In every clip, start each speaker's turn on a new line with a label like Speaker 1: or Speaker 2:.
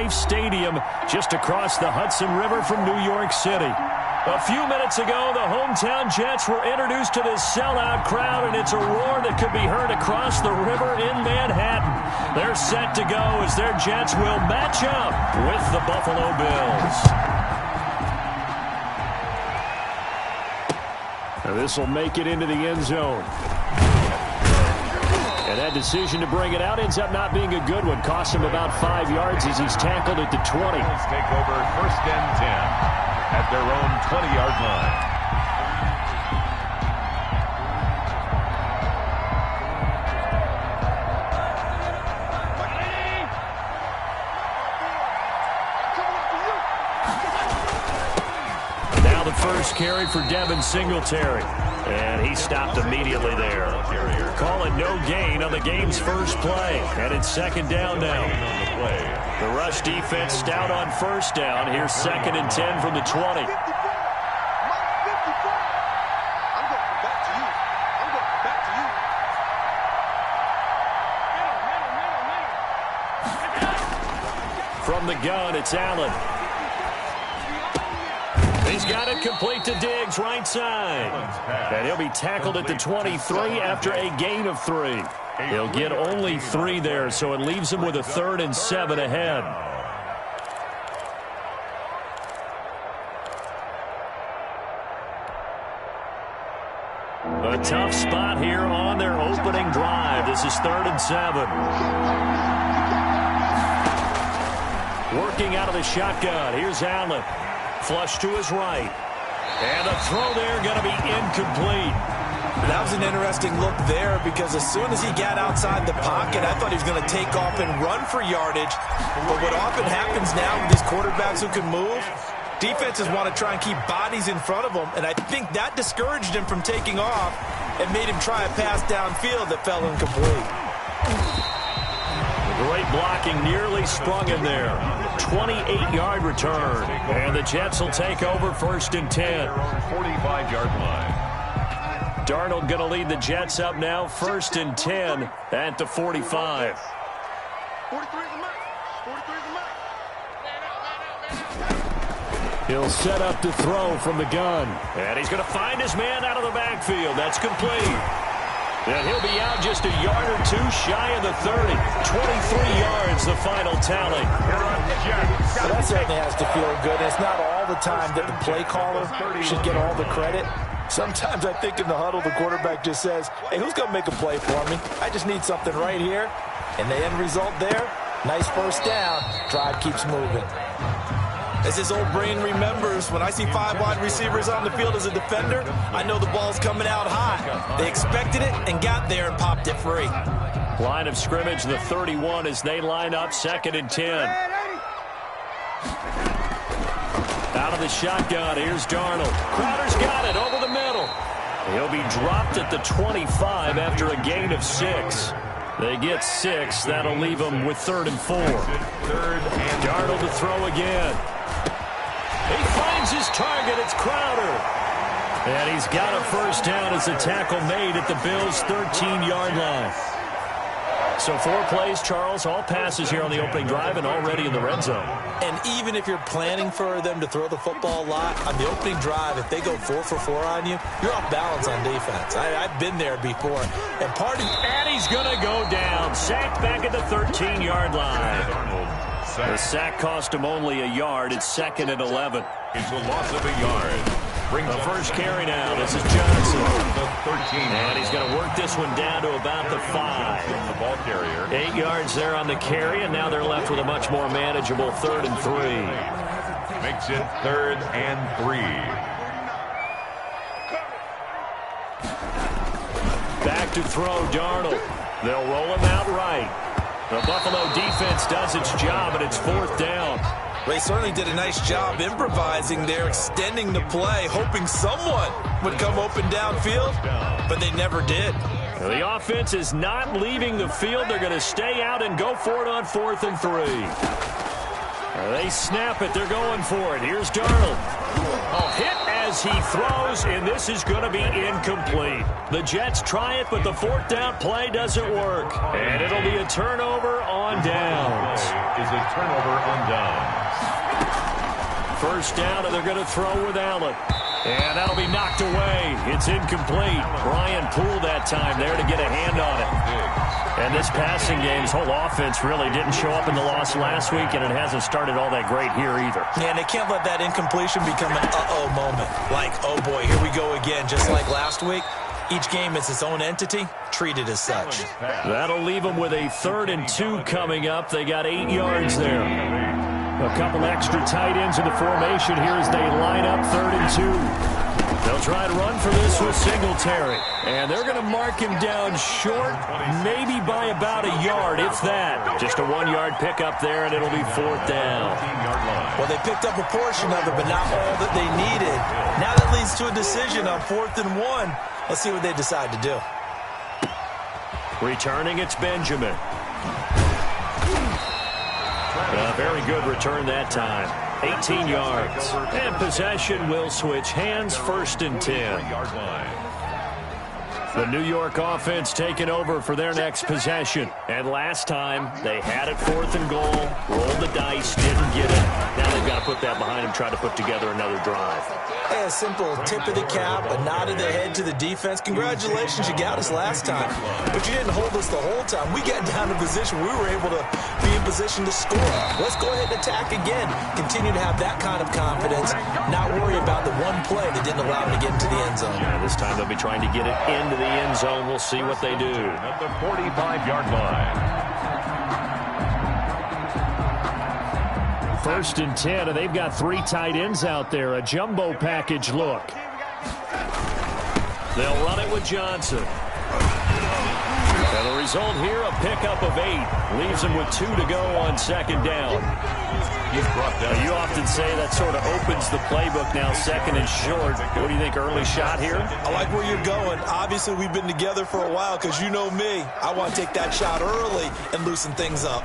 Speaker 1: MetLife Stadium just across the Hudson River from New York City. A few minutes ago, the hometown Jets were introduced to this sellout crowd, and it's a roar that could be heard across the river in Manhattan. They're set to go as their Jets will match up with the Buffalo Bills. This will make it into the end zone. And that decision to bring it out ends up not being a good one. Cost him about 5 yards as he's tackled at the 20.
Speaker 2: Take over 1st and 10 at their own 20-yard line.
Speaker 1: Now the first carry for Devin Singletary. And he stopped immediately there. Call it no gain on the game's first play. And it's 2nd down now. The rush defense stout on 1st down. Here's 2nd and 10 from the 20. From the gun, it's Allen. He's got it complete to Diggs, right side. And he'll be tackled at the 23 after a gain of 3. He'll get only 3 there, so it leaves him with a 3rd and 7 ahead. A tough spot here on their opening drive. This is 3rd and 7. Working out of the shotgun. Here's Allen. Flush to his right. And the throw there going to be incomplete.
Speaker 3: That was an interesting look there because as soon as he got outside the pocket, I thought he was going to take off and run for yardage. But what often happens now with these quarterbacks who can move, defenses want to try and keep bodies in front of them. And I think that discouraged him from taking off and made him try a pass downfield that fell incomplete.
Speaker 1: Great blocking, nearly sprung him there. 28-yard return. And the Jets will take over 1st and 10.
Speaker 2: 45-yard line.
Speaker 1: Darnold going to lead the Jets up now, 1st and 10 at the 45. He'll set up to throw from the gun. And he's going to find his man out of the backfield. That's complete. And he'll be out just a yard or 2 shy of the 30. 23 yards, the final tally.
Speaker 3: Well, that certainly has to feel good. It's not all the time that the play caller should get all the credit. Sometimes I think in the huddle, the quarterback just says, hey, who's going to make a play for me? I just need something right here. And the end result there, nice 1st down. Drive keeps moving. As his old brain remembers, when I see 5 wide receivers on the field as a defender, I know the ball's coming out high. They expected it and got there and popped it free.
Speaker 1: Line of scrimmage, the 31 as they line up 2nd and 10. Out of the shotgun, here's Darnold. Crowder's got it over the middle. He'll be dropped at the 25 after a gain of 6. They get 6. That'll leave them with 3rd and 4. Darnold to throw again. He finds his target. It's Crowder. And he's got a 1st down as the tackle made at the Bills' 13-yard line. So 4 plays, Charles, all passes here on the opening drive and already in the red zone.
Speaker 3: And even if you're planning for them to throw the football a lot, on the opening drive, if they go 4 for 4 on you, you're off balance on defense. I've been there before.
Speaker 1: And he's going to go down. Sacked back at the 13-yard line. The sack cost him only a yard. It's 2nd and 11.
Speaker 2: It's a loss of a yard.
Speaker 1: The first carry now. This is Johnson. And he's going to work this one down to about the 5.
Speaker 2: The ball carrier.
Speaker 1: 8 yards there on the carry, and now they're left with a much more manageable 3rd and 3.
Speaker 2: Makes it 3rd and 3.
Speaker 1: Back to throw, Darnold. They'll roll him out right. The Buffalo defense does its job, and it's 4th down.
Speaker 3: They certainly did a nice job improvising there, extending the play, hoping someone would come open downfield, but they never did.
Speaker 1: The offense is not leaving the field. They're going to stay out and go for it on 4th and 3. They snap it. They're going for it. Here's Darnold. Hit as he throws, and this is going to be incomplete. The Jets try it, but the fourth down play doesn't work. And it'll be a turnover on downs.
Speaker 2: Is a turnover on downs.
Speaker 1: First down, and they're going to throw with Allen. And that'll be knocked away. It's incomplete. Brian Poole that time there to get a hand on it. And this passing game's whole offense really didn't show up in the loss last week, and it hasn't started all that great here either.
Speaker 3: Yeah, and they can't let that incompletion become an uh-oh moment. Like, oh boy, here we go again. Just like last week, each game is its own entity, treated as such.
Speaker 1: That'll leave them with a 3rd and 2 coming up. They got 8 yards there. A couple extra tight ends in the formation here as they line up 3rd and 2. They'll try to run for this with Singletary. And they're going to mark him down short, maybe by about a yard, if that. Just a 1-yard pickup there, and it'll be 4th down.
Speaker 3: Well, they picked up a portion of it, but not all that they needed. Now that leads to a decision on 4th and 1. Let's see what they decide to do.
Speaker 1: Returning, it's Benjamin. A very good return that time. 18 yards. And possession will switch hands, 1st and 10. The New York offense taking over for their next possession. And last time, they had it 4th and goal, rolled the dice, didn't get it. Now they've got to put that behind them, try to put together another drive.
Speaker 3: Hey, a simple tip of the cap, a nod of the head to the defense. Congratulations, you got us last time. But you didn't hold us the whole time. We got down to position. We were able to be in position to score. Let's go ahead and attack again. Continue to have that kind of confidence. Not worry about the one play that didn't allow them to get into the end zone.
Speaker 1: Yeah, this time they'll be trying to get it into the end zone. We'll see what they do.
Speaker 2: At the 45-yard line.
Speaker 1: 1st and 10, and they've got 3 tight ends out there. A jumbo package look. They'll run it with Johnson. And the result here, a pickup of 8. Leaves them with 2 to go on 2nd down.
Speaker 2: He's brought down.
Speaker 1: You often say that sort of opens the playbook now, 2nd and short. What do you think, early shot here?
Speaker 3: I like where you're going. Obviously, we've been together for a while because you know me. I want to take that shot early and loosen things up.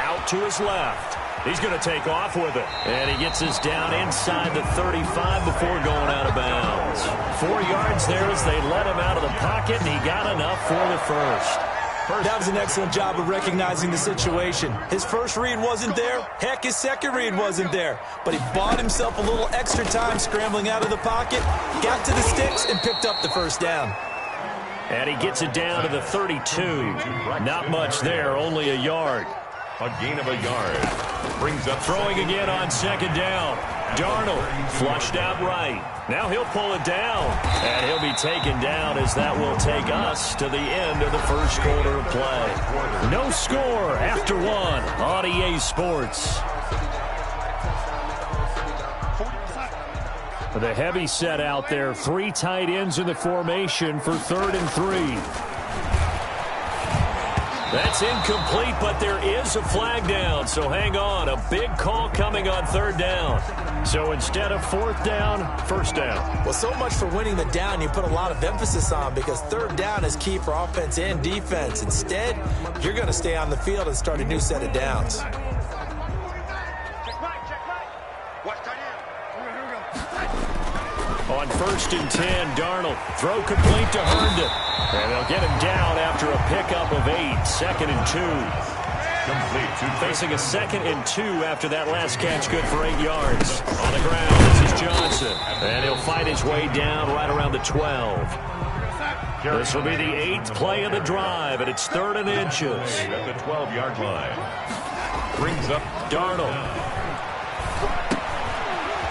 Speaker 1: Out to his left. He's going to take off with it. And he gets us down inside the 35 before going out of bounds. 4 yards there as they let him out of the pocket, and he got enough for the first.
Speaker 3: That was an excellent job of recognizing the situation. His first read wasn't there. Heck, his second read wasn't there. But he bought himself a little extra time scrambling out of the pocket, got to the sticks, and picked up the first down.
Speaker 1: And he gets it down to the 32. Not much there, only a yard.
Speaker 2: A gain of a yard. Brings up
Speaker 1: throwing again on 2nd down. Darnold flushed out right. Now he'll pull it down. And he'll be taken down as that will take us to the end of the first quarter of play. No score after 1 on EA Sports. The heavy set out there. 3 tight ends in the formation for 3rd and 3. That's incomplete, but there is a flag down, so hang on. A big call coming on 3rd down. So instead of 4th down, 1st down.
Speaker 3: Well, so much for winning the down you put a lot of emphasis on because 3rd down is key for offense and defense. Instead, you're going to stay on the field and start a new set of downs.
Speaker 1: On 1st and 10, Darnold. Throw complete to Herndon. And they'll get him down after a pickup of 8. 2nd and 2.
Speaker 2: complete.
Speaker 1: Facing a 2nd and 2 after that last catch, good for 8 yards. On the ground, this is Johnson. And he'll fight his way down right around the 12. This will be the 8th play of the drive, and it's 3rd and inches.
Speaker 2: At the 12-yard line. Brings up
Speaker 1: Darnold.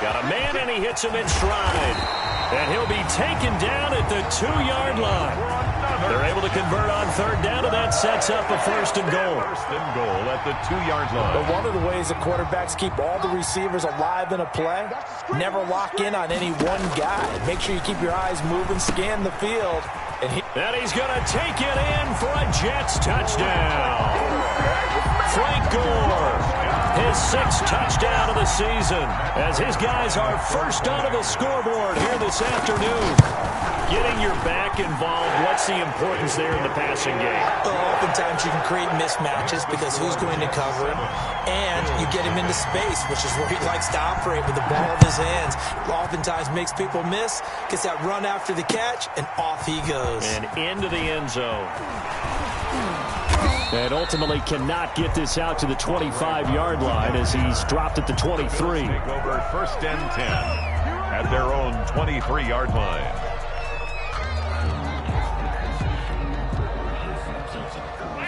Speaker 1: Got a man, and he hits him in stride. And he'll be taken down at the 2-yard line. They're able to convert on 3rd down, and that sets up a 1st and goal.
Speaker 2: 1st and goal at the 2-yard line.
Speaker 3: But one of the ways that quarterbacks keep all the receivers alive in a play, never lock in on any one guy. Make sure you keep your eyes moving, scan the field.
Speaker 1: And he's going to take it in for a Jets touchdown. Frank Gore, his 6th touchdown of the season, as his guys are first onto the scoreboard here this afternoon. Getting your back involved, what's the importance there in the passing game?
Speaker 3: Well, oftentimes you can create mismatches because who's going to cover him, and you get him into space, which is where he likes to operate with the ball in his hands. Oftentimes makes people miss, gets that run after the catch, and off he goes.
Speaker 1: And into the end zone. And ultimately cannot get this out to the 25-yard line as he's dropped at the 23.
Speaker 2: Take over 1st and 10 at their own 23-yard line.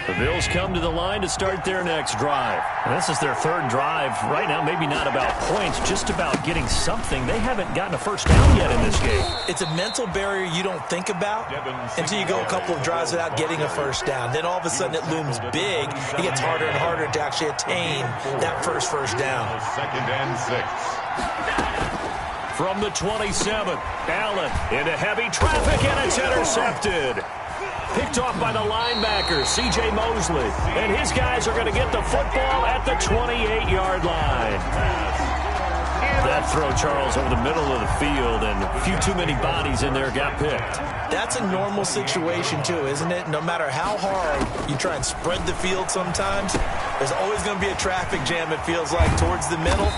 Speaker 1: The Bills come to the line to start their next drive. And this is their 3rd drive. Right now, maybe not about points, just about getting something. They haven't gotten a first down yet in this game.
Speaker 3: It's a mental barrier you don't think about until you go a couple of drives without getting a first down. Then all of a sudden it looms big. It gets harder and harder to actually attain that first down.
Speaker 2: 2nd and 6.
Speaker 1: From the 27, Allen into heavy traffic, and it's intercepted. Picked off by the linebacker, C.J. Mosley. And his guys are going to get the football at the 28-yard line. That throw, Charles, over the middle of the field, and a few too many bodies in there got picked.
Speaker 3: That's a normal situation, too, isn't it? No matter how hard you try and spread the field sometimes, there's always going to be a traffic jam, it feels like, towards the middle.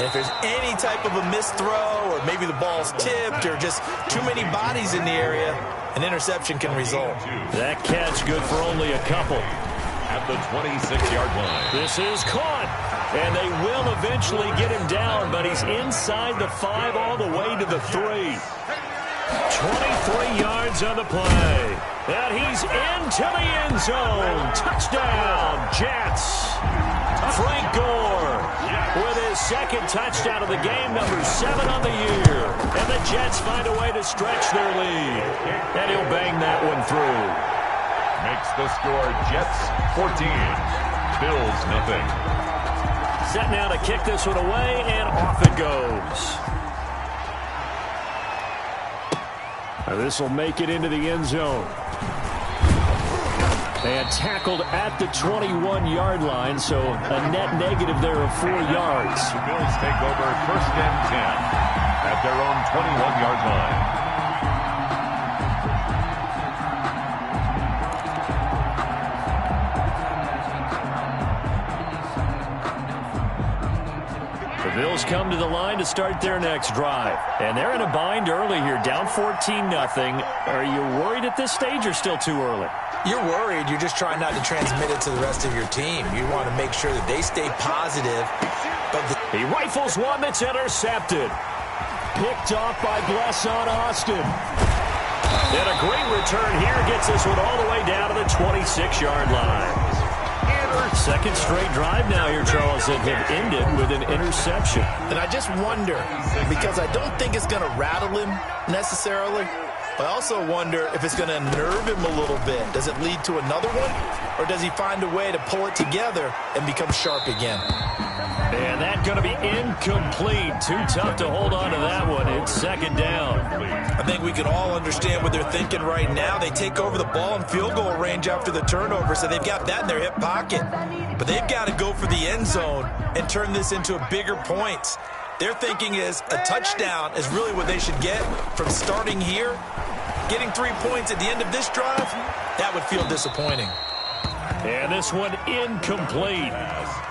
Speaker 3: And if there's any type of a missed throw, or maybe the ball's tipped, or just too many bodies in the area, an interception can result.
Speaker 1: That catch good for only a couple.
Speaker 2: At the 26-yard line.
Speaker 1: This is caught. And they will eventually get him down, but he's inside the 5 all the way to the 3. 23 yards on the play. And he's into the end zone. Touchdown, Jets. Frank Gore with his 2nd touchdown of the game, number 7 on the year. And the Jets find a way to stretch their lead. And he'll bang that one through.
Speaker 2: Makes the score Jets 14, Bills nothing.
Speaker 1: Set now to kick this one away, and off it goes. This will make it into the end zone. And tackled at the 21-yard line, so a net negative there of 4 yards.
Speaker 2: The Bills take over 1st and 10 at their own 21-yard line.
Speaker 1: The Bills come to the line to start their next drive. And they're in a bind early here, down 14-0. Are you worried at this stage or still too early?
Speaker 3: You're worried. You're just trying not to transmit it to the rest of your team. You want to make sure that they stay positive. But
Speaker 1: he rifles one that's intercepted. Picked off by Blesson Austin. And a great return here gets this one all the way down to the 26-yard line. 2nd straight drive now here, Charles, that have ended with an interception.
Speaker 3: And I just wonder, because I don't think it's going to rattle him necessarily, I also wonder if it's going to nerve him a little bit. Does it lead to another one? Or does he find a way to pull it together and become sharp again?
Speaker 1: And that's going to be incomplete. Too tough to hold on to that one. It's 2nd down.
Speaker 3: I think we can all understand what they're thinking right now. They take over the ball in field goal range after the turnover, so they've got that in their hip pocket. But they've got to go for the end zone and turn this into a bigger points. Their thinking is a touchdown is really what they should get from starting here. Getting 3 points at the end of this drive, that would feel disappointing.
Speaker 1: And this one incomplete.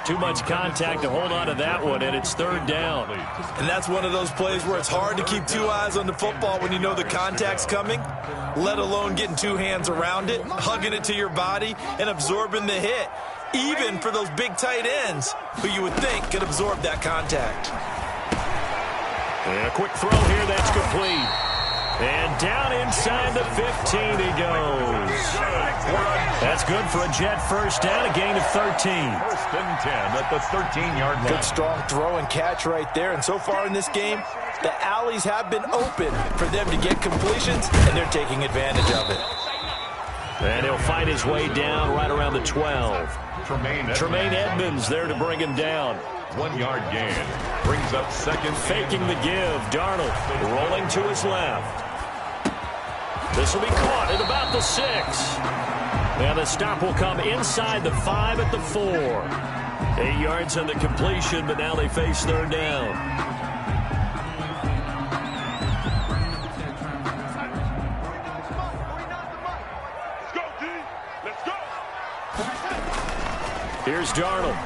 Speaker 1: Too much contact to hold on to that one, and it's 3rd down.
Speaker 3: And that's one of those plays where it's hard to keep 2 eyes on the football when you know the contact's coming, let alone getting 2 hands around it, hugging it to your body, and absorbing the hit, even for those big tight ends who you would think could absorb that contact.
Speaker 1: And a quick throw here, that's complete. And down inside the 15 he goes. That's good for a Jet first down, a gain of 13.
Speaker 2: 1st and 10 at the 13-yard line.
Speaker 3: Good strong throw and catch right there. And so far in this game, the alleys have been open for them to get completions, and they're taking advantage of it.
Speaker 1: And he'll find his way down right around the 12. Tremaine Edmonds there to bring him down.
Speaker 2: 1-yard gain. Brings up 2nd.
Speaker 1: Faking the give. Darnold rolling to his left. This will be caught at about the 6. And the stop will come inside the 5 at the 4. 8 yards on the completion, but now they face 3rd down. Here's Darnold.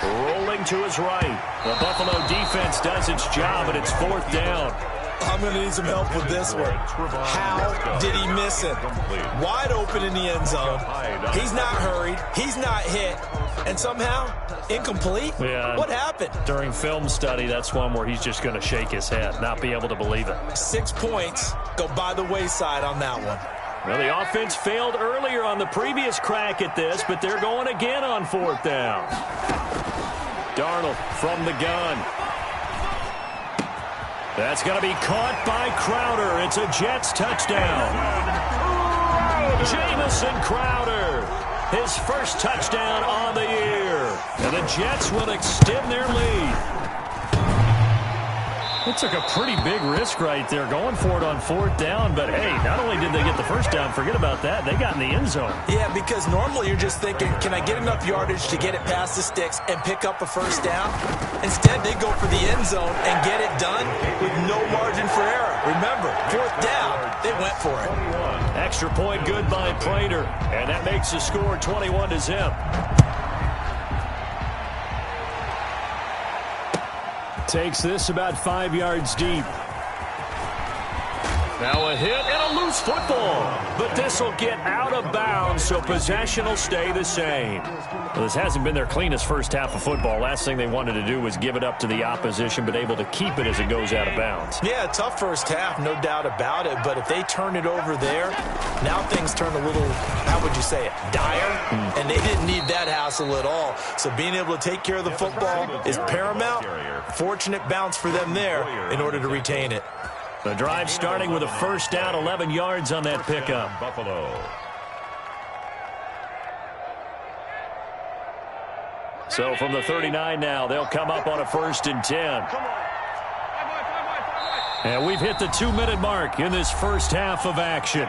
Speaker 1: Rolling to his right. The Buffalo defense does its job, and it's 4th down.
Speaker 3: I'm going to need some help with this one. How did he miss it? Wide open in the end zone. He's not hurried. He's not hit. And somehow, incomplete?
Speaker 1: Yeah.
Speaker 3: What happened?
Speaker 1: During film study, that's one where he's just going to shake his head, not be able to believe it.
Speaker 3: 6 points go by the wayside on that one.
Speaker 1: Well, the offense failed earlier on the previous crack at this, but they're going again on 4th down. Darnold from the gun. That's going to be caught by Crowder. It's a Jets touchdown. Jamison Crowder, his first touchdown on the year. And the Jets will extend their lead. It took a pretty big risk right there going for it on 4th down. But, hey, not only did they get the first down, forget about that, they got in the end zone.
Speaker 3: Yeah, because normally you're just thinking, can I get enough yardage to get it past the sticks and pick up a first down? Instead, they go for the end zone and get it done with no margin for error. Remember, 4th down, they went for it.
Speaker 1: Extra point good by Prater, and that makes the score 21-0. Takes this about 5 yards deep. Now a hit and a loose football. But this will get out of bounds, so possession will stay the same. Well, this hasn't been their cleanest first half of football. Last thing they wanted to do was give it up to the opposition, but able to keep it as it goes out of bounds.
Speaker 3: Yeah, tough first half, no doubt about it. But if they turn it over there, now things turn a little, how would you say it, dire? And they didn't need that hassle at all. So being able to take care of the football is paramount. Fortunate bounce for them there in order to retain it.
Speaker 1: The drive starting with a first down, 11 yards on that pickup.
Speaker 2: Buffalo.
Speaker 1: So from the 39 now, they'll come up on a 1st and 10. And we've hit the 2-minute mark in this first half of action.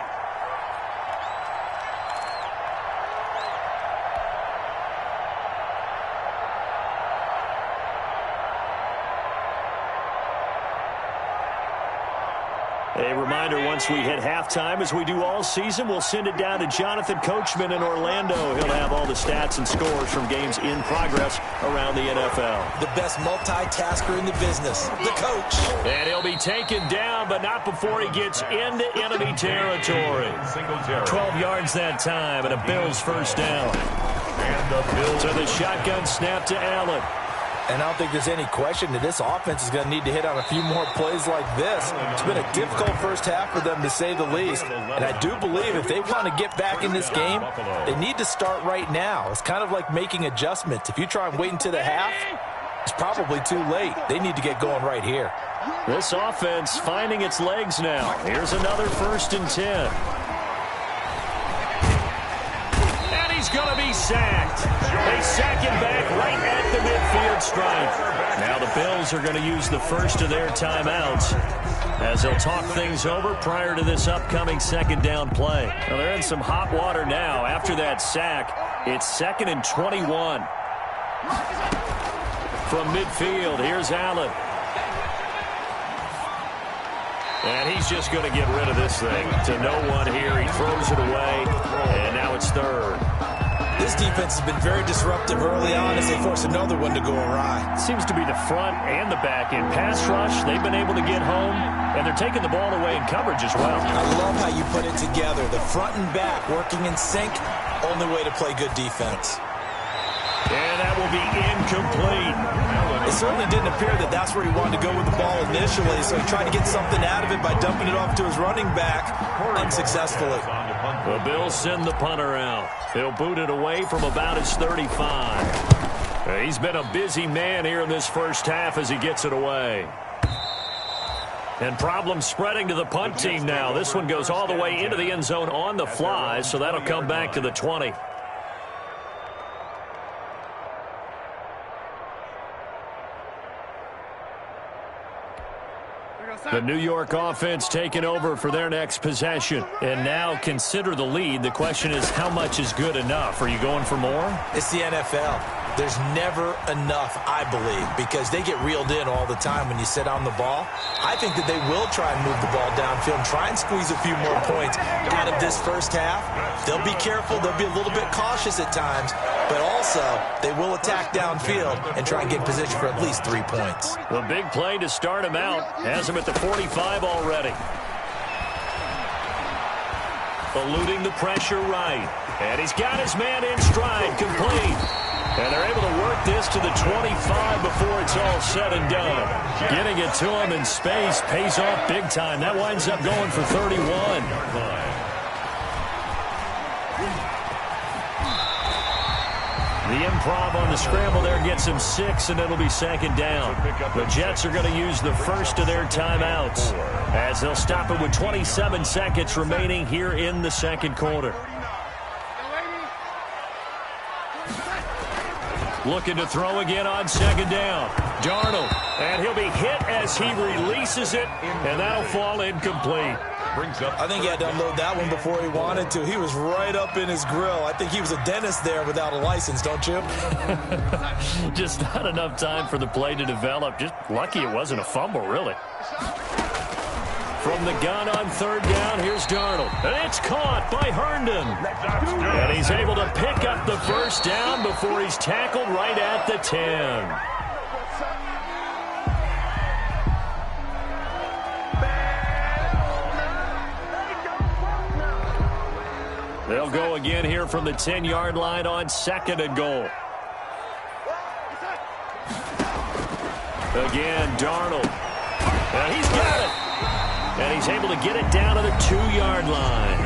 Speaker 1: A reminder, once we hit halftime, as we do all season, we'll send it down to Jonathan Coachman in Orlando. He'll have all the stats and scores from games in progress around the NFL.
Speaker 3: The best multitasker in the business, the coach.
Speaker 1: And he'll be taken down, but not before he gets into enemy territory. 12 yards that time, and a Bills first down. So the shotgun snap to Allen.
Speaker 3: And I don't think there's any question that this offense is going to need to hit on a few more plays like this. It's been a difficult first half for them, to say the least. And I do believe if they want to get back in this game, they need to start right now. It's kind of like making adjustments. If you try and wait until the half, it's probably too late. They need to get going right here.
Speaker 1: This offense finding its legs now. Here's another 1st and 10. And he's going to be sacked. They sack him back right at the midfield stripe. Now the Bills are going to use the first of their timeouts as they'll talk things over prior to this upcoming 2nd down play. Well, they're in some hot water now. After that sack, it's 2nd and 21. From midfield, here's Allen. And he's just going to get rid of this thing to no one here. He throws it away, and now it's 3rd.
Speaker 3: This defense has been very disruptive early on as they force another one to go awry.
Speaker 1: It seems to be the front and the back end. Pass rush, they've been able to get home, and they're taking the ball away in coverage as well.
Speaker 3: I love how you put it together. The front and back working in sync, only way to play good defense.
Speaker 1: And that will be incomplete.
Speaker 3: It certainly didn't appear that that's where he wanted to go with the ball initially, so he tried to get something out of it by dumping it off to his running back unsuccessfully.
Speaker 1: The Bills send the punter out. He'll boot it away from about his 35. He's been a busy man here in this first half as he gets it away. And problems spreading to the punt team now. This one goes all the way into the end zone on the fly, so that'll come back to the 20. The New York offense taking over for their next possession. And now consider the lead. The question is, how much is good enough? Are you going for more?
Speaker 3: It's the NFL. There's never enough, I believe, because they get reeled in all the time when you sit on the ball. I think that they will try and move the ball downfield and try and squeeze a few more points out of this first half. They'll be careful. They'll be a little bit cautious at times, but also they will attack downfield and try and get position for at least 3 points.
Speaker 1: The big play to start him out has him at the 45 already. Eluding the pressure right. And he's got his man in stride, complete. And they're able to work this to the 25 before it's all said and done. Getting it to him in space pays off big time. That winds up going for 31. The improv on the scramble there gets him 6, and it'll be second down. The Jets are going to use the first of their timeouts as they'll stop it with 27 seconds remaining here in the second quarter. Looking to throw again on second down. Darnold, and he'll be hit as he releases it, and that'll fall incomplete.
Speaker 3: I think he had to unload that one before he wanted to. He was right up in his grill. I think he was a dentist there without a license, don't you?
Speaker 1: Just not enough time for the play to develop. Just lucky it wasn't a fumble, really. From the gun on third down, here's Darnold. And it's caught by Herndon. And he's able to pick up the first down before he's tackled right at the 10. They'll go again here from the 10-yard line on second and goal. Again, Darnold. And he's got it. And he's able to get it down to the 2-yard line.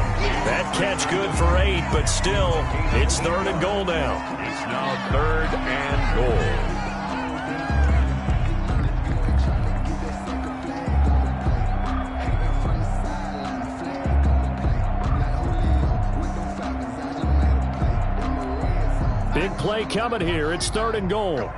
Speaker 1: That catch good for 8, but still, it's third and goal now.
Speaker 2: It's now third and goal.
Speaker 1: Big play coming here. It's third and goal.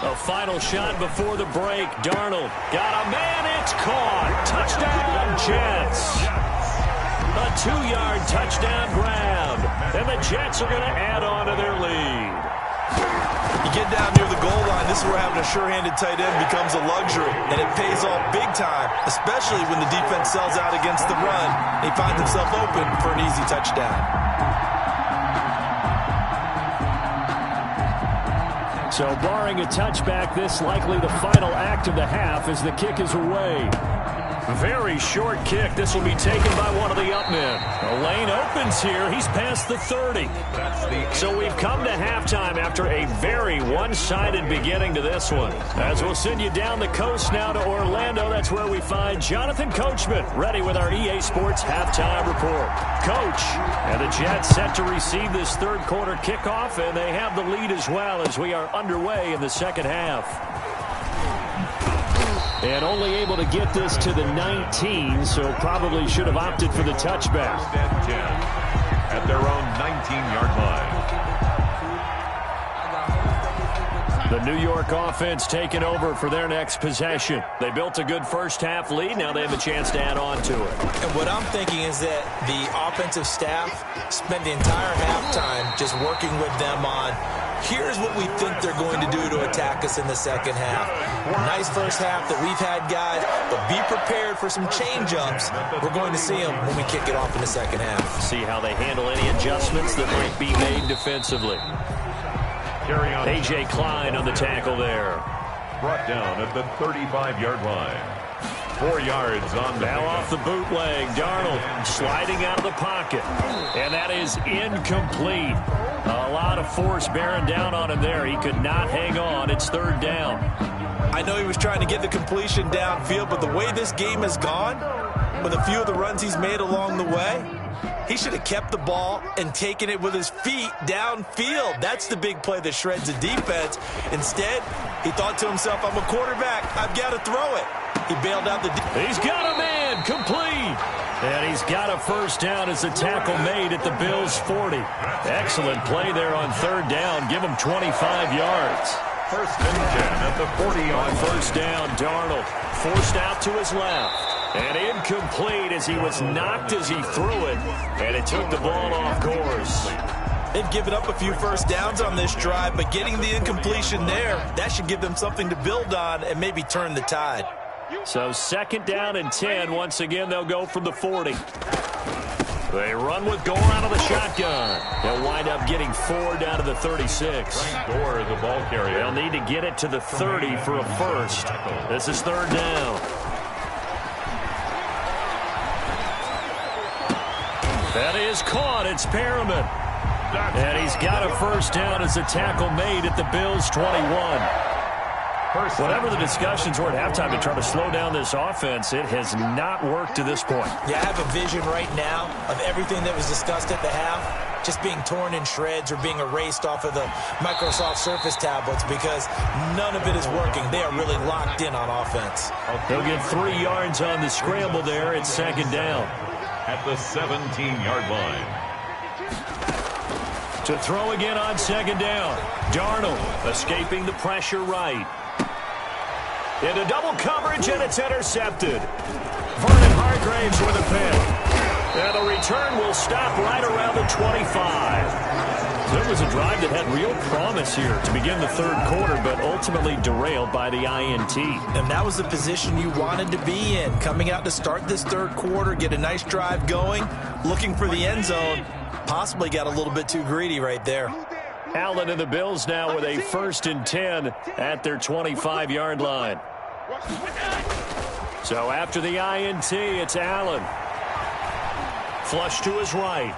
Speaker 1: A final shot before the break. Darnold got a man. It's caught. Touchdown, Jets. A 2-yard touchdown grab. And the Jets are going to add on to their lead.
Speaker 3: You get down near the goal line, this is where having a sure-handed tight end becomes a luxury, and it pays off big time, especially when the defense sells out against the run. He finds himself open for an easy touchdown.
Speaker 1: So barring a touchback, this likely the final act of the half as the kick is away. Very short kick. This will be taken by one of the up men. The lane opens here. He's past the 30. So we've come to halftime after a very one-sided beginning to this one. As we'll send you down the coast now to Orlando, that's where we find Jonathan Coachman ready with our EA Sports halftime report. Coach, and the Jets set to receive this third quarter kickoff, and they have the lead as well as we are underway in the second half. And only able to get this to the 19, so probably should have opted for the touchback.
Speaker 2: First and 10 at their own 19-yard line.
Speaker 1: The New York offense taking over for their next possession. They built a good first-half lead. Now they have a chance to add on to it.
Speaker 3: And what I'm thinking is that the offensive staff spent the entire halftime just working with them on here's what we think they're going to do to attack us in the second half. Nice first half that we've had, guys, but be prepared for some change-ups. We're going to see them when we kick it off in the second half.
Speaker 1: See how they handle any adjustments that might be made defensively. A.J. Klein on the tackle there.
Speaker 2: Brought down at the 35-yard line. 4 yards on the
Speaker 1: now off the bootleg. Darnold sliding out of the pocket. And that is incomplete. A lot of force bearing down on him there. He could not hang on. It's third down.
Speaker 3: I know he was trying to get the completion downfield, but the way this game has gone, with a few of the runs he's made along the way, he should have kept the ball and taken it with his feet downfield. That's the big play that shreds the defense. Instead, he thought to himself, I'm a quarterback. I've got to throw it. He bailed out the
Speaker 1: He's got a man, complete. And he's got a first down as the tackle made at the Bills' 40. Excellent play there on third down. Give him 25 yards.
Speaker 2: First and 10 at the 40-yard line.
Speaker 1: First down, Darnold forced out to his left. And incomplete as he was knocked as he threw it. And it took the ball off course.
Speaker 3: They've given up a few first downs on this drive, but getting the incompletion there, that should give them something to build on and maybe turn the tide.
Speaker 1: So second down and 10. Once again, they'll go from the 40. They run with Gore out of the shotgun. They'll wind up getting 4 down to the 36.
Speaker 2: Gore, the ball carrier.
Speaker 1: They'll need to get it to the 30 for a first. This is 3rd down. That is caught. It's Perriman. And he's got a first down as a tackle made at the Bills' 21. Whatever the discussions were at halftime to try to slow down this offense, it has not worked to this point.
Speaker 3: Yeah, I have a vision right now of everything that was discussed at the half just being torn in shreds or being erased off of the Microsoft Surface tablets because none of it is working. They are really locked in on offense.
Speaker 1: They'll get 3 yards on the scramble there. It's 2nd down.
Speaker 2: At the 17-yard line.
Speaker 1: To throw again on 2nd down. Darnold escaping the pressure right. Into double coverage, and it's intercepted. Vernon Hargreaves with a pick. And the return will stop right around the 25. So it was a drive that had real promise here to begin the 3rd quarter, but ultimately derailed by the INT.
Speaker 3: And that was the position you wanted to be in. Coming out to start this 3rd quarter, get a nice drive going, looking for the end zone. Possibly got a little bit too greedy right there.
Speaker 1: Allen and the Bills now with a 1st and 10 at their 25-yard line. So after the INT, it's Allen. Flush to his right.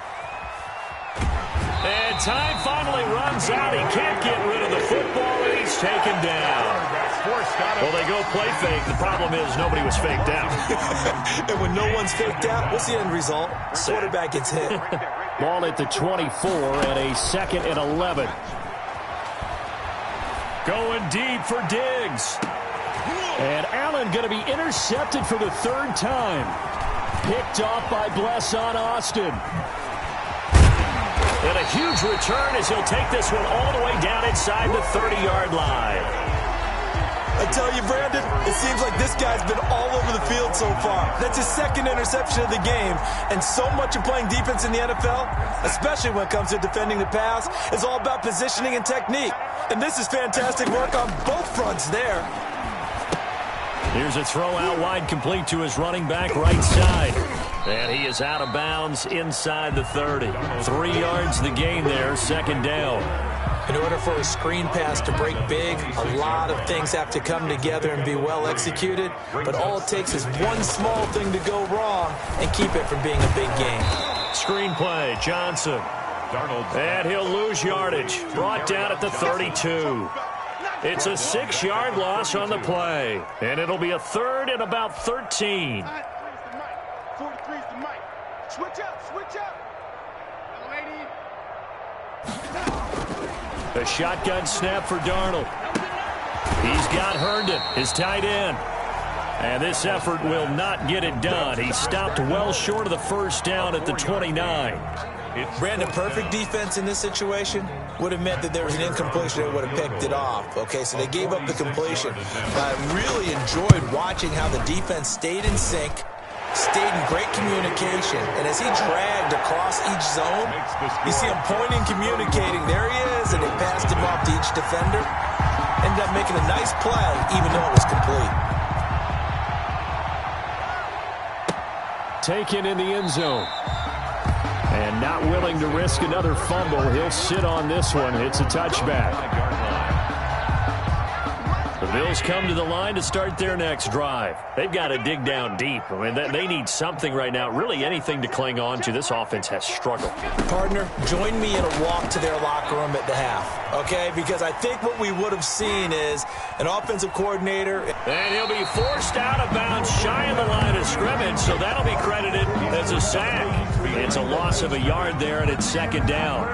Speaker 1: And time finally runs out. He can't get rid of the football, and he's taken down. Well, they go play fake. The problem is nobody was faked out.
Speaker 3: And when no one's faked out, what's the end result? Quarterback gets hit.
Speaker 1: Ball at the 24 and a 2nd and 11. Going deep for Diggs. And Allen going to be intercepted for the 3rd time. Picked off by Blesson Austin. And a huge return as he'll take this one all the way down inside the 30-yard line.
Speaker 3: I tell you, Brandon, it seems like this guy's been all over the field so far. That's his 2nd interception of the game. And so much of playing defense in the NFL, especially when it comes to defending the pass, is all about positioning and technique. And this is fantastic work on both fronts there.
Speaker 1: Here's a throw out wide, complete to his running back right side. And he is out of bounds inside the 30. 3 yards the gain there, 2nd down.
Speaker 3: In order for a screen pass to break big, a lot of things have to come together and be well executed. But all it takes is one small thing to go wrong and keep it from being a big game.
Speaker 1: Screen play, Johnson. And he'll lose yardage. Brought down at the 32. It's a 6-yard loss on the play. And it'll be a 3rd and about 13. A shotgun snap for Darnold. He's got Herndon, his tight end. And this effort will not get it done. He stopped well short of the 1st down at the 29.
Speaker 3: Brandon, perfect defense in this situation would have meant that there was an incompletion that would have picked it off. Okay, so they gave up the completion. I really enjoyed watching how the defense stayed in sync, stayed in great communication, and as he dragged across each zone, you see him pointing, communicating. There he is, and they passed him off to each defender. Ended up making a nice play, even though it was complete.
Speaker 1: Taken in the end zone. And not willing to risk another fumble. He'll sit on this one. It's a touchback. The Bills come to the line to start their next drive. They've got to dig down deep. I mean, they need something right now, really anything to cling on to. This offense has struggled.
Speaker 3: Partner, join me in a walk to their locker room at the half, okay? Because I think what we would have seen is an offensive coordinator.
Speaker 1: And he'll be forced out of bounds shy of the line of scrimmage, so that'll be credited as a sack. It's a loss of a yard there, and it's 2nd down.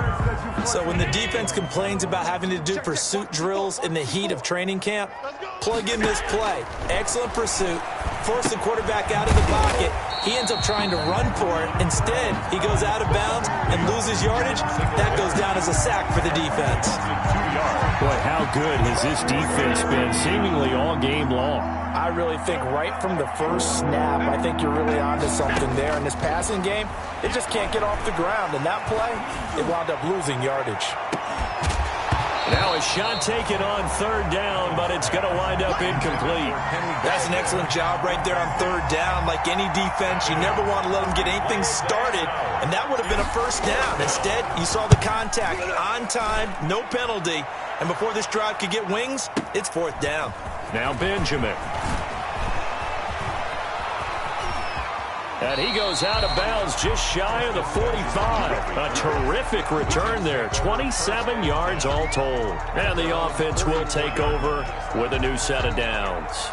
Speaker 3: So when the defense complains about having to do pursuit drills in the heat of training camp, plug in this play. Excellent pursuit. Force the quarterback out of the pocket. He ends up trying to run for it. Instead, he goes out of bounds and loses yardage. That goes down as a sack for the defense.
Speaker 1: Boy, how good has this defense been seemingly all game long?
Speaker 3: I really think right from the first snap, I think you're really onto something there. In this passing game, it just can't get off the ground. And that play, it wound up losing yardage.
Speaker 1: Now a shot taken on third down, but it's going to wind up incomplete.
Speaker 3: That's an excellent job right there on third down. Like any defense, you never want to let them get anything started, and that would have been a first down. Instead, you saw the contact on time, no penalty, and before this drive could get wings, it's fourth down.
Speaker 1: Now Benjamin. And he goes out of bounds just shy of the 45. A terrific return there. 27 yards all told. And the offense will take over with a new set of downs.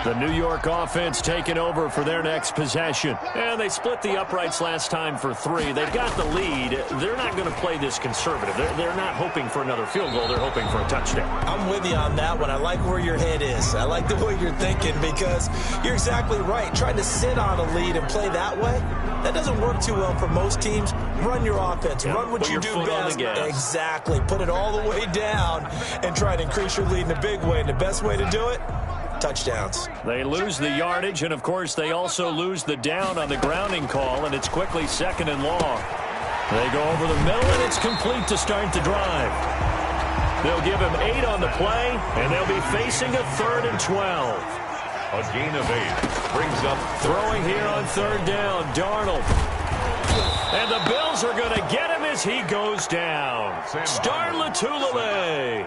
Speaker 1: The New York offense taking over for their next possession. And they split the uprights last time for 3. They've got the lead. They're not going to play this conservative. They're not hoping for another field goal. They're hoping for a touchdown.
Speaker 3: I'm with you on that one. I like where your head is. I like the way you're thinking because you're exactly right. Trying to sit on a lead and play that way, that doesn't work too well for most teams. Run your offense. Run what you do best. Exactly. Put it all the way down and try to increase your lead in a big way. And the best way to do it, touchdowns.
Speaker 1: They lose the yardage, and of course they also lose the down on the grounding call, and it's quickly 2nd and long. They go over the middle, and it's complete to start the drive. They'll give him 8 on the play, and they'll be facing a 3rd and 12.
Speaker 2: A gain of 8 brings up
Speaker 1: throwing here on third down, Darnold. And the Bills are going to get him as he goes down. Star Latulippe.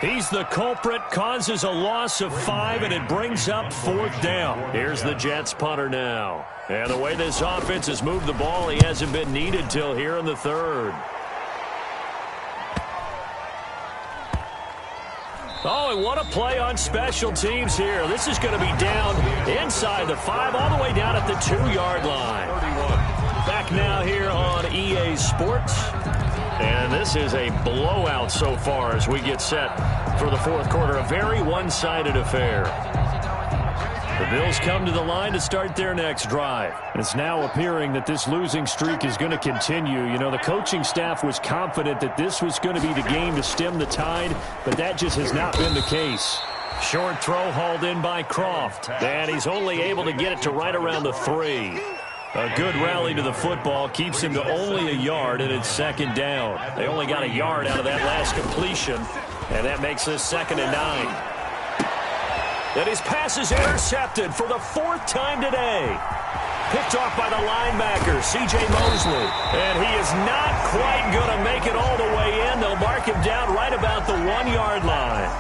Speaker 1: He's the culprit, causes a loss of 5, and it brings up 4th down. Here's the Jets punter now. And the way this offense has moved the ball, he hasn't been needed till here in the 3rd. Oh, and what a play on special teams here. This is going to be down inside the 5, all the way down at the 2-yard line. Back now here on EA Sports. And this is a blowout so far as we get set for the 4th quarter. A very one-sided affair. The Bills come to the line to start their next drive. It's now appearing that this losing streak is going to continue. You know, the coaching staff was confident that this was going to be the game to stem the tide, but that just has not been the case. Short throw hauled in by Croft, and he's only able to get it to right around the 3. A good rally to the football keeps him to only a yard, and it's 2nd down. They only got a yard out of that last completion, and that makes this 2nd and 9. And his pass is intercepted for the 4th time today. Picked off by the linebacker, C.J. Mosley. And he is not quite going to make it all the way in. They'll mark him down right about the 1-yard line.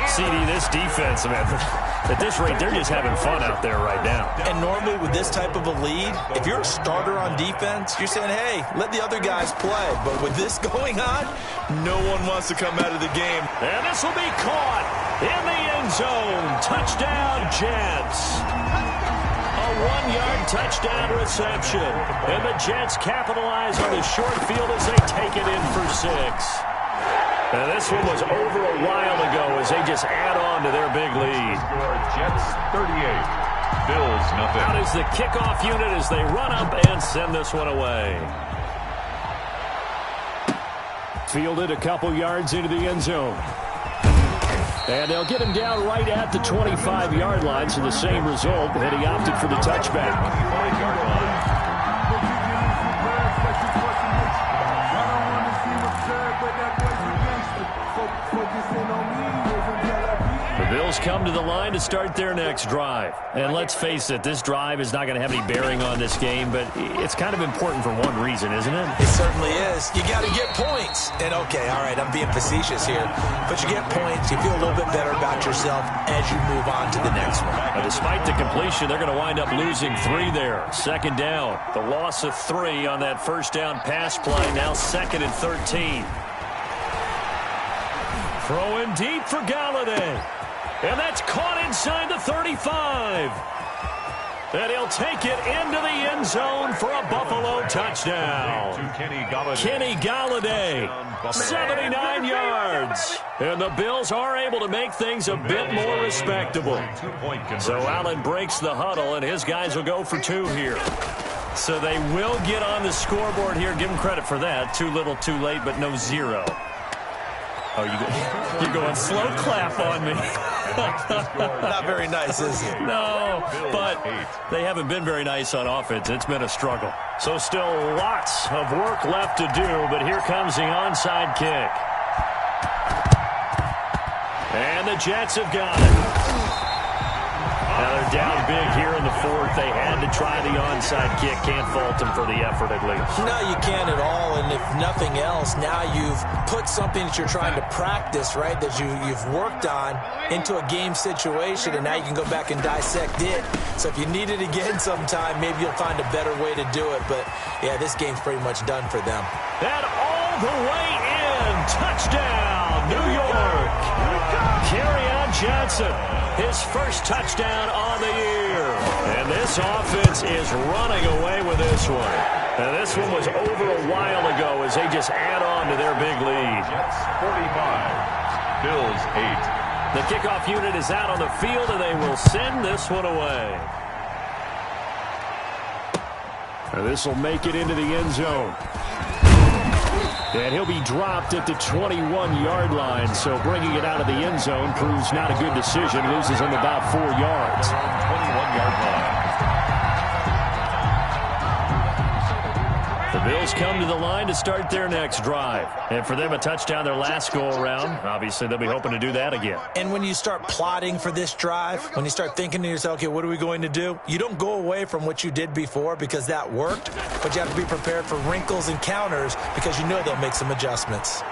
Speaker 1: CD, this defense, man, at this rate, they're just having fun out there right now.
Speaker 3: And normally with this type of a lead, if you're a starter on defense, you're saying, hey, let the other guys play. But with this going on, no one wants to come out of the game.
Speaker 1: And this will be caught in the end zone. Touchdown, Jets. A 1-yard touchdown reception. And the Jets capitalize on the short field as they take it in for 6. And this one was over a while ago as they just add on to their big lead.
Speaker 2: Jets 38, Bills nothing.
Speaker 1: Out is the kickoff unit as they run up and send this one away. Fielded a couple yards into the end zone. And they'll get him down right at the 25-yard line, so the same result, that he opted for the touchback.
Speaker 2: 25-yard line.
Speaker 1: The Bills come to the line to start their next drive. And let's face it, this drive is not going to have any bearing on this game, but it's kind of important for one reason, isn't it?
Speaker 3: It certainly is. You got to get points. And, okay, all right, I'm being facetious here, but you get points, you feel a little bit better about yourself as you move on to the next one.
Speaker 1: But despite the completion, they're going to wind up losing 3 there. 2nd down. The loss of 3 on that first down pass play. Now 2nd and 13. Throwing deep for Galladay. And that's caught inside the 35. And he'll take it into the end zone for a Buffalo touchdown. Kenny Galladay, 79 yards. And the Bills are able to make things a bit more respectable. So Allen breaks the huddle, and his guys will go for 2 here. So they will get on the scoreboard here. Give them credit for that. Too little, too late, but no 0. Oh, you're going slow clap on me.
Speaker 3: Not very nice, is it?
Speaker 1: No, but they haven't been very nice on offense. It's been a struggle. So still lots of work left to do, but here comes the onside kick. And the Jets have got it. Now they're down big here in the fourth. They had to try the onside kick. Can't fault them for the effort, at least.
Speaker 3: No, you can't at all. And if nothing else, now you've put something that you're trying to practice, right, that you've worked on into a game situation, and now you can go back and dissect it. So if you need it again sometime, maybe you'll find a better way to do it. But, yeah, this game's pretty much done for them.
Speaker 1: And all the way in. Touchdown, New York. Kerryon Johnson. His first touchdown on the year. And this offense is running away with this one. And this one was over a while ago as they just add on to their big lead.
Speaker 2: Jets 45, Bills 8.
Speaker 1: The kickoff unit is out on the field, and they will send this one away. And this will make it into the end zone. And he'll be dropped at the 21-yard line, so bringing it out of the end zone proves not a good decision. Loses him about 4 yards.
Speaker 2: 21-yard line.
Speaker 1: The Bills come to the line to start their next drive. And for them, a touchdown their last go-around. Obviously, they'll be hoping to do that again.
Speaker 3: And when you start plotting for this drive, when you start thinking to yourself, okay, what are we going to do? You don't go away from what you did before because that worked, but you have to be prepared for wrinkles and counters because you know they'll make some adjustments.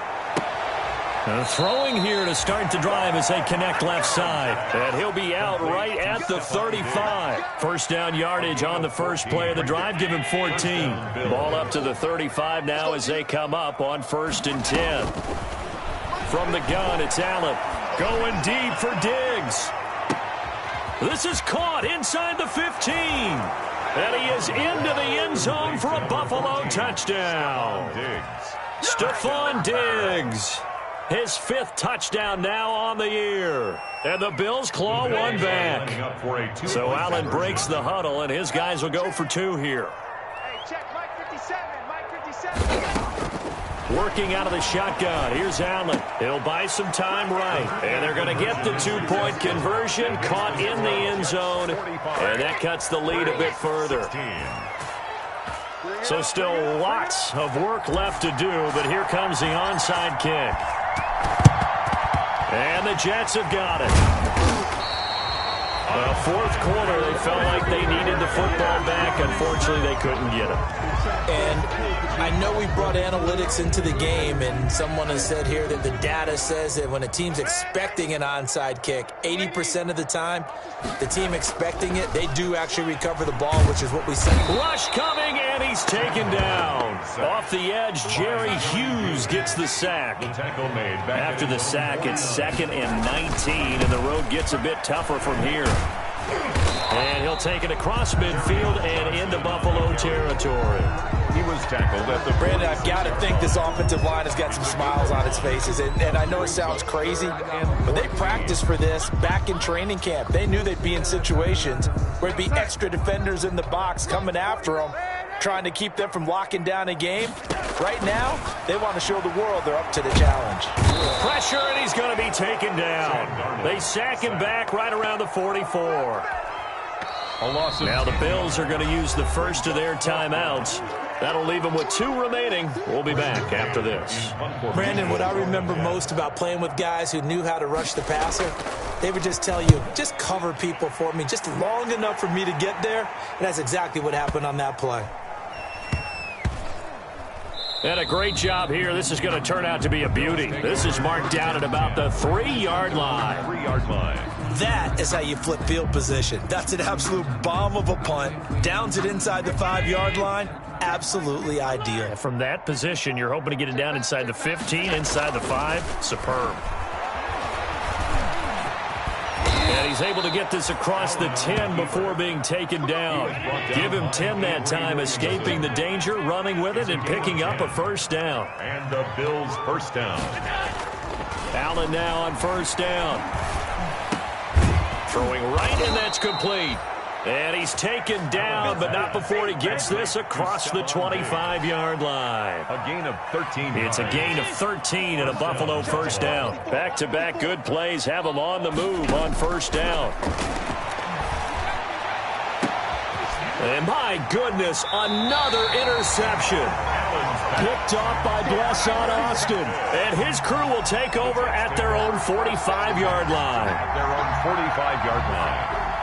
Speaker 1: Throwing here to start the drive as they connect left side. And he'll be out right at the 35. First down yardage on the first play of the drive. Give him 14. Ball up to the 35 now as they come up on 1st and 10. From the gun, it's Allen. Going deep for Diggs. This is caught inside the 15. And he is into the end zone for a Buffalo touchdown. Stephon Diggs. His 5th touchdown now on the year. And the Bills claw one back. So Allen breaks the huddle, and his guys will go for 2 here. Working out of the shotgun. Here's Allen. He'll buy some time right. And they're going to get the 2-point conversion. Caught in the end zone. And that cuts the lead a bit further. So still lots of work left to do, but here comes the onside kick. And the Jets have got it. Fourth quarter, they felt like they needed the football back. Unfortunately, they couldn't get it.
Speaker 3: And I know we brought analytics into the game, and someone has said here that the data says that when a team's expecting an onside kick, 80% of the time, the team expecting it, they do actually recover the ball, which is what we said.
Speaker 1: Rush coming, and he's taken down. Off the edge, Jerry Hughes gets the sack. After the sack, it's 2nd and 19, and the road gets a bit tougher from here. And he'll take it across midfield and into Buffalo territory.
Speaker 2: He was tackled at the...
Speaker 3: Brandon, I've got to think this offensive line has got some smiles on its faces. And I know it sounds crazy, but they practiced for this back in training camp. They knew they'd be in situations where there'd be extra defenders in the box coming after them, trying to keep them from locking down a game. Right now, they want to show the world they're up to the challenge.
Speaker 1: Pressure, and he's going to be taken down. They sack him back right around the 44. Now the Bills are going to use the first of their timeouts. That'll leave them with 2 remaining. We'll be back after this.
Speaker 3: Brandon, what I remember most about playing with guys who knew how to rush the passer, they would just tell you, just cover people for me, just long enough for me to get there. And that's exactly what happened on that play.
Speaker 1: And a great job here. This is going to turn out to be a beauty. This is marked down at about the 3-yard line.
Speaker 2: 3-yard line.
Speaker 3: That is how you flip field position. That's an absolute bomb of a punt. Downs it inside the 5-yard line. Absolutely ideal.
Speaker 1: From that position, you're hoping to get it down inside the 15, inside the 5. Superb. And he's able to get this across the 10 before being taken down. Give him 10 that time, escaping the danger, running with it, and picking up a first down.
Speaker 2: And the Bills' first down.
Speaker 1: Allen now on first down. Throwing right, and that's complete. And he's taken down, but not before he gets this across the 25-yard line.
Speaker 2: A gain of 13.
Speaker 1: It's a gain of 13 and a Buffalo first down. Back-to-back good plays have them on the move on first down. And my goodness, another interception. picked off by Blesson Austin. And his crew will take over at their own 45-yard line.
Speaker 2: At their own 45-yard line.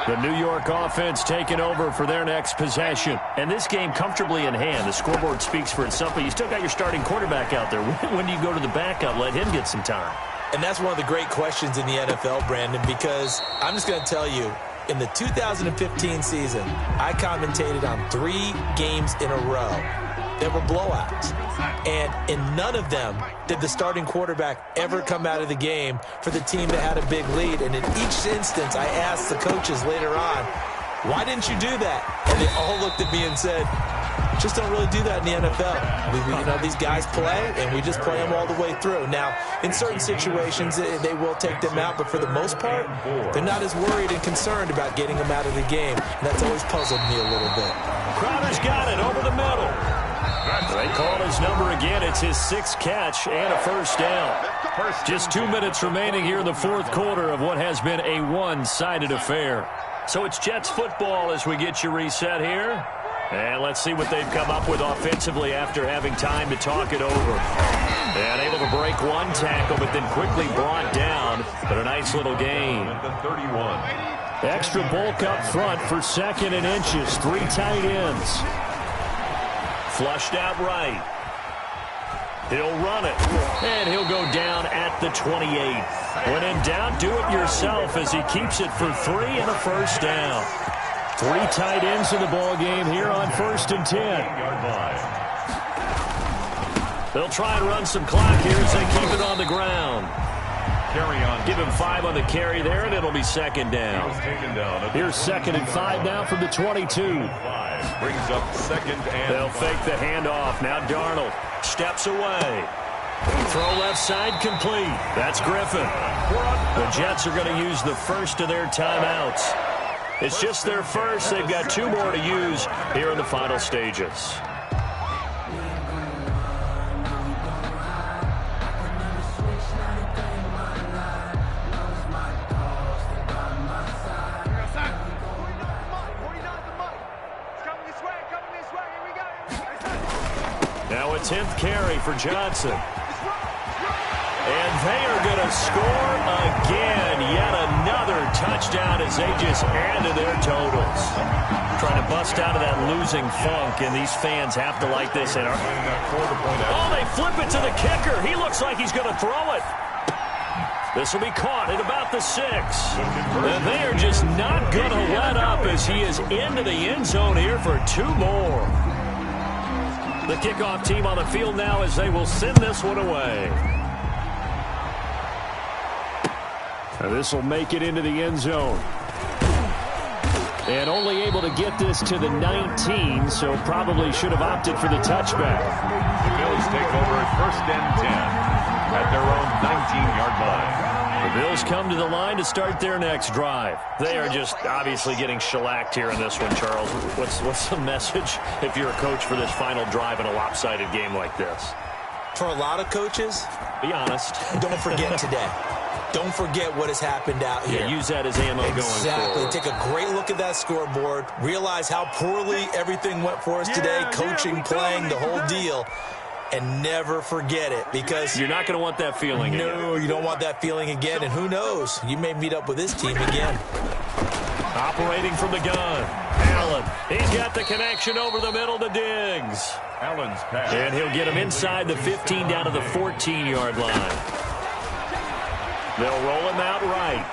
Speaker 1: The New York offense taking over for their next possession. And this game comfortably in hand. The scoreboard speaks for itself, but you still got your starting quarterback out there. When do you go to the backup? Let him get some time.
Speaker 3: And that's one of the great questions in the NFL, Brandon, because I'm just going to tell you, in the 2015 season, I commentated on 3 games in a row that were blowouts. And in none of them did the starting quarterback ever come out of the game for the team that had a big lead. And in each instance, I asked the coaches later on, why didn't you do that? And they all looked at me and said, just don't really do that in the NFL. These guys play, and we just play them all the way through. Now, in certain situations, they will take them out, but for the most part, they're not as worried and concerned about getting them out of the game. And that's always puzzled me a little bit.
Speaker 1: Crowder's got it over the middle. They call his number again. It's his 6th catch and a first down. Just 2 minutes remaining here in the 4th quarter of what has been a one-sided affair. So it's Jets football as we get you reset here. And let's see what they've come up with offensively after having time to talk it over. And able to break one tackle, but then quickly brought down. But a nice little gain. Extra bulk up front for 2nd and inches. 3 tight ends. Flushed out right. He'll run it. And he'll go down at the 28. When in doubt, do it yourself as he keeps it for 3 and a first down. 3 tight ends in the ball game here on 1st and 10. They'll try and run some clock here as they keep it on the ground.
Speaker 2: Carry on.
Speaker 1: Give him 5 on the carry there, and it'll be 2nd down. Here's 2nd and 5 now from the 22.
Speaker 2: Brings up 2nd and
Speaker 1: They'll fake the handoff. Now Darnold steps away. Throw left side complete. That's Griffin. The Jets are going to use the first of their timeouts. It's just their first. They've got 2 more to use here in the final stages. Now a 10th carry for Johnson. And they are going to score again. Yet another touchdown as they just added their totals. Trying to bust out of that losing funk, and these fans have to like this. Oh, they flip it to the kicker. He looks like he's going to throw it. This will be caught at about the 6. And they are just not going to let up as he is into the end zone here for 2 more. The kickoff team on the field now as they will send this one away. And this will make it into the end zone. And only able to get this to the 19, so probably should have opted for the touchback.
Speaker 2: The Bills take over at 1st and 10 at their own 19-yard line.
Speaker 1: The Bills come to the line to start their next drive. They are just obviously getting shellacked here in this one, Charles. What's the message if you're a coach for this final drive in a lopsided game like this?
Speaker 3: For a lot of coaches,
Speaker 1: be honest.
Speaker 3: Don't forget today. Don't forget what has happened out here.
Speaker 1: Yeah, use that as ammo going forward.
Speaker 3: Exactly. Take a great look at that scoreboard. Realize how poorly everything went for us today. Coaching, playing, the whole deal. And never forget it, because
Speaker 1: you're not going to want that feeling again.
Speaker 3: No, you don't want that feeling again. And who knows? You may meet up with this team again.
Speaker 1: Operating from the gun. Allen. He's got the connection over the middle to Diggs.
Speaker 2: Allen's pass.
Speaker 1: And he'll get him inside the 15 down to the 14-yard line. They'll roll him out right.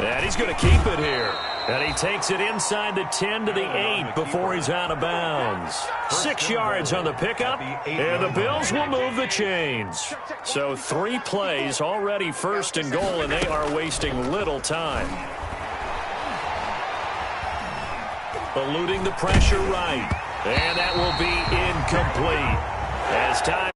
Speaker 1: And he's going to keep it here. And he takes it inside the 10 to the 8 before he's out of bounds. 6 yards on the pickup, and the Bills will move the chains. So 3 plays already 1st and goal, and they are wasting little time. Eluding the pressure right. And that will be incomplete. As time